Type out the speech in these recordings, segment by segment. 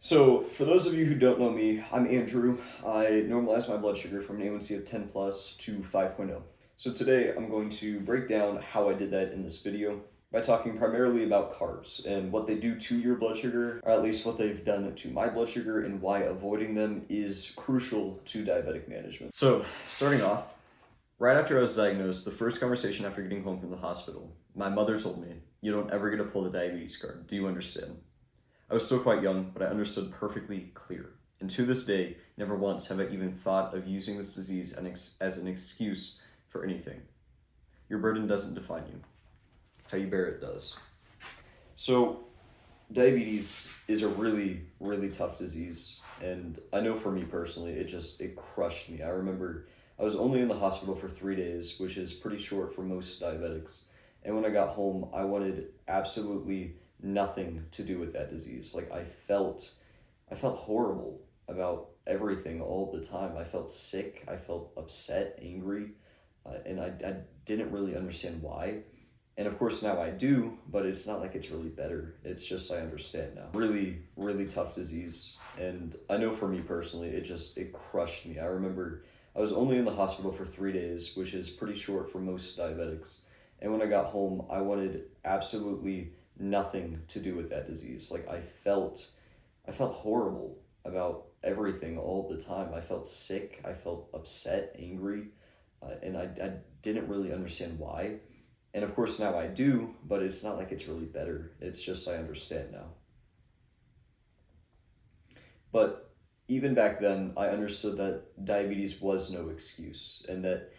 So, for those of you who don't know me, I'm Andrew. I normalize my blood sugar from an A1C of 10 plus to 5.0. So today I'm going to break down how I did that in this video by talking primarily about carbs and what they do to your blood sugar, or at least what they've done to my blood sugar, and why avoiding them is crucial to diabetic management. So, starting off, right after I was diagnosed, the first conversation after getting home from the hospital, my mother told me, "You don't ever get to pull the diabetes card. Do you understand?" I was still quite young, but I understood perfectly clear. And to this day, never once have I even thought of using this disease as an excuse for anything. Your burden doesn't define you. How you bear it does. So, diabetes is a really, really tough disease. And I know for me personally, it crushed me. I remember I was only in the hospital for 3 days, which is pretty short for most diabetics. And when I got home, I wanted absolutely nothing to do with that disease. Like I felt horrible about everything all the time. I felt sick. I felt upset, angry, and I didn't really understand why. And of course now I do, but it's not like it's really better. It's just I understand now. Really, really tough disease. And I know for me personally, it crushed me. I remember I was only in the hospital for 3 days, which is pretty short for most diabetics. And when I got home, I wanted absolutely nothing to do with that disease. Like I felt horrible about everything all the time. I felt sick. I felt upset, angry, and I didn't really understand why. And of course now I do, but it's not like it's really better. It's just I understand now. But even back then, I understood that diabetes was no excuse and that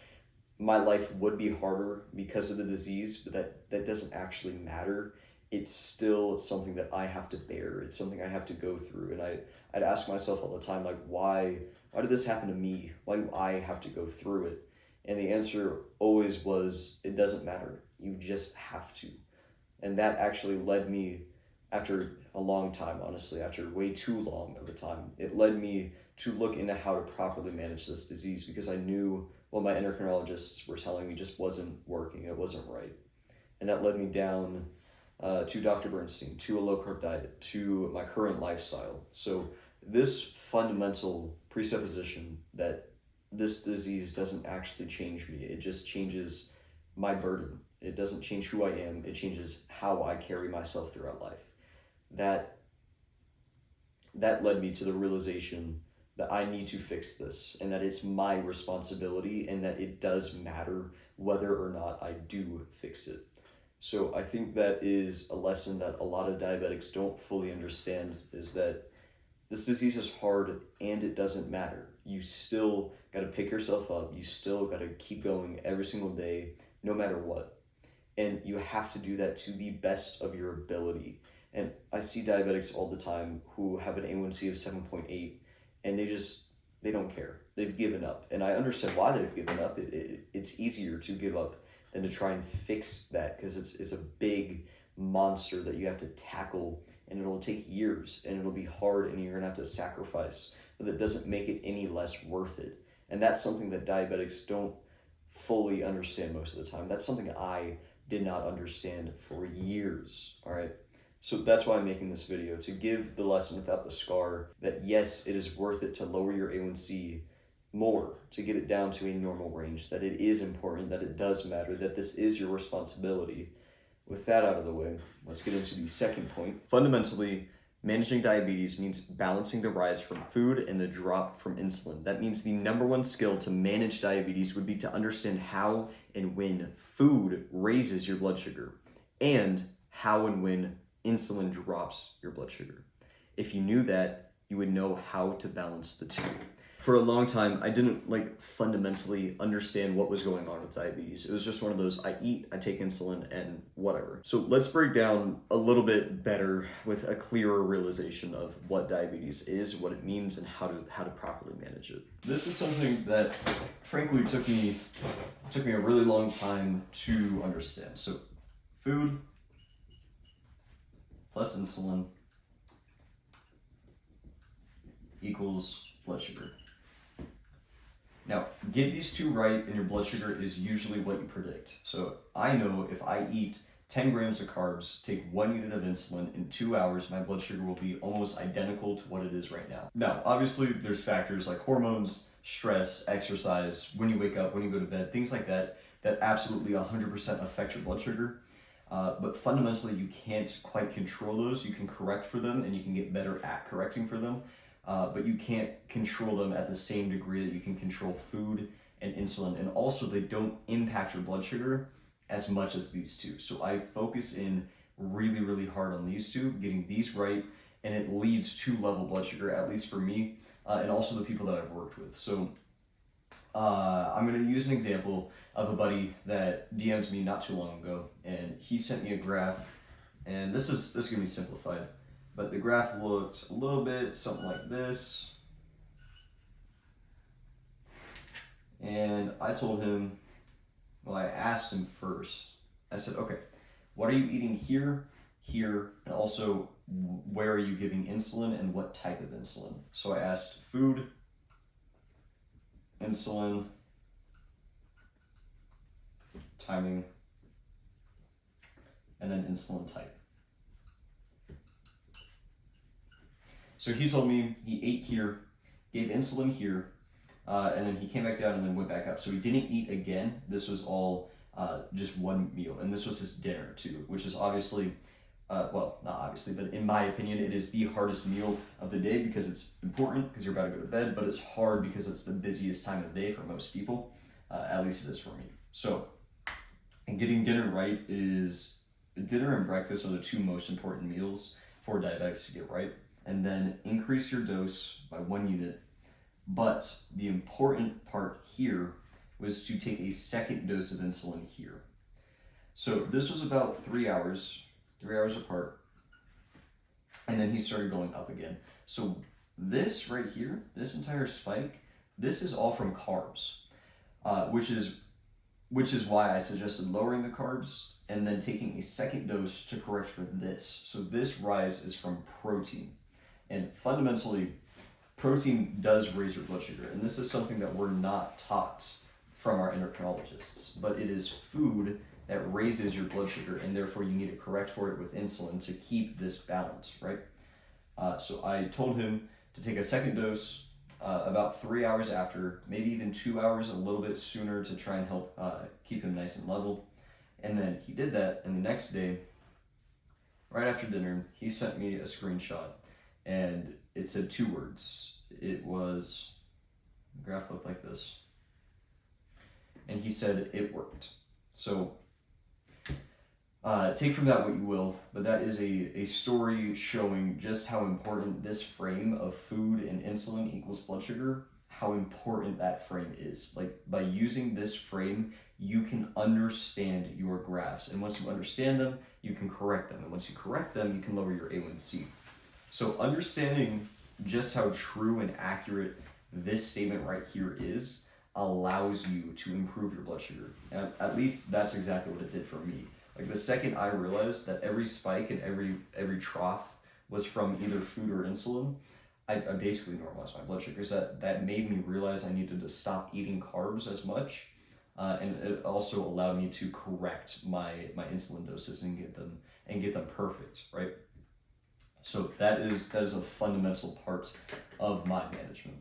my life would be harder because of the disease, but that doesn't actually matter. It's still something that I have to bear. It's something I have to go through. And I'd ask myself all the time, like, why did this happen to me? Why do I have to go through it? And the answer always was, it doesn't matter. You just have to. And that actually led me, after a long time, honestly, after way too long of a time, it led me to look into how to properly manage this disease because I knew what my endocrinologists were telling me just wasn't working. It wasn't right. And that led me down to Dr. Bernstein, to a low carb diet, to my current lifestyle. So, this fundamental presupposition that this disease doesn't actually change me, it just changes my burden. It doesn't change who I am, it changes how I carry myself throughout life. That that led me to the realization that I need to fix this and that it's my responsibility and that it does matter whether or not I do fix it. So I think that is a lesson that a lot of diabetics don't fully understand, is that this disease is hard and it doesn't matter. You still got to pick yourself up. You still got to keep going every single day, no matter what. And you have to do that to the best of your ability. And I see diabetics all the time who have an A1C of 7.8 and they don't care. They've given up. And I understand why they've given up. It's easier to give up than to try and fix that because it's a big monster that you have to tackle, and it'll take years and it'll be hard and you're gonna have to sacrifice, but that doesn't make it any less worth it. And that's something that diabetics don't fully understand most of the time. That's something I did not understand for years. All right. So that's why I'm making this video, to give the lesson without the scar that yes, it is worth it to lower your A1C more, to get it down to a normal range, that it is important, that it does matter, that this is your responsibility. With that out of the way, let's get into the second point. Fundamentally, managing diabetes means balancing the rise from food and the drop from insulin. That means the number one skill to manage diabetes would be to understand how and when food raises your blood sugar and how and when insulin drops your blood sugar. If you knew that, you would know how to balance the two. For a long time, I didn't fundamentally understand what was going on with diabetes. It was just one of those, I eat, I take insulin, and whatever. So let's break down a little bit better with a clearer realization of what diabetes is, what it means, and how to properly manage it. This is something that frankly took me a really long time to understand. So food plus insulin equals blood sugar. Now, get these two right and your blood sugar is usually what you predict. So I know if I eat 10 grams of carbs, take 1 unit of insulin, in 2 hours, my blood sugar will be almost identical to what it is right now. Now, obviously, there's factors like hormones, stress, exercise, when you wake up, when you go to bed, things like that, that absolutely 100% affect your blood sugar. But fundamentally, you can't quite control those. You can correct for them and you can get better at correcting for them, but you can't control them at the same degree that you can control food and insulin. And also, they don't impact your blood sugar as much as these two. So I focus in really, really hard on these two, getting these right, and it leads to level blood sugar, at least for me, and also the people that I've worked with. So I'm going to use an example of a buddy that DM'd me not too long ago, and he sent me a graph, and this is going to be simplified, but the graph looked a little bit something like this, and I told him, well, I asked him first. I said, okay, what are you eating here, here, and also where are you giving insulin and what type of insulin? So I asked food, insulin, timing, and then insulin type. So he told me he ate here, gave insulin here, and then he came back down and then went back up. So he didn't eat again. This was all just one meal, and this was his dinner too, which is obviously, well, not obviously, but in my opinion, it is the hardest meal of the day because it's important because you're about to go to bed, but it's hard because it's the busiest time of day for most people, at least it is for me. So, and getting dinner right is, dinner and breakfast are the two most important meals for diabetics to get right, and then increase your dose by 1 unit. But the important part here was to take a second dose of insulin here. So this was about 3 hours apart, and then he started going up again. So this right here, this entire spike, this is all from carbs, which is why I suggested lowering the carbs and then taking a second dose to correct for this. So this rise is from protein, and fundamentally, protein does raise your blood sugar, and this is something that we're not taught from our endocrinologists, but it is food that raises your blood sugar, and therefore you need to correct for it with insulin to keep this balance, right? So I told him to take a second dose about 3 hours after, maybe even 2 hours, a little bit sooner to try and help keep him nice and level. And then he did that, and the next day, right after dinner, he sent me a screenshot, and it said 2 words. It was, the graph looked like this. And he said it worked. So take from that what you will, but that is a story showing just how important this frame of food and insulin equals blood sugar, how important that frame is. Like, by using this frame, you can understand your graphs. And once you understand them, you can correct them. And once you correct them, you can lower your A1C. So understanding just how true and accurate this statement right here is allows you to improve your blood sugar. And at least that's exactly what it did for me. Like, the second I realized that every spike and every trough was from either food or insulin, I basically normalized my blood sugars. That made me realize I needed to stop eating carbs as much, and it also allowed me to correct my insulin doses and get them perfect, right? So that is a fundamental part of my management.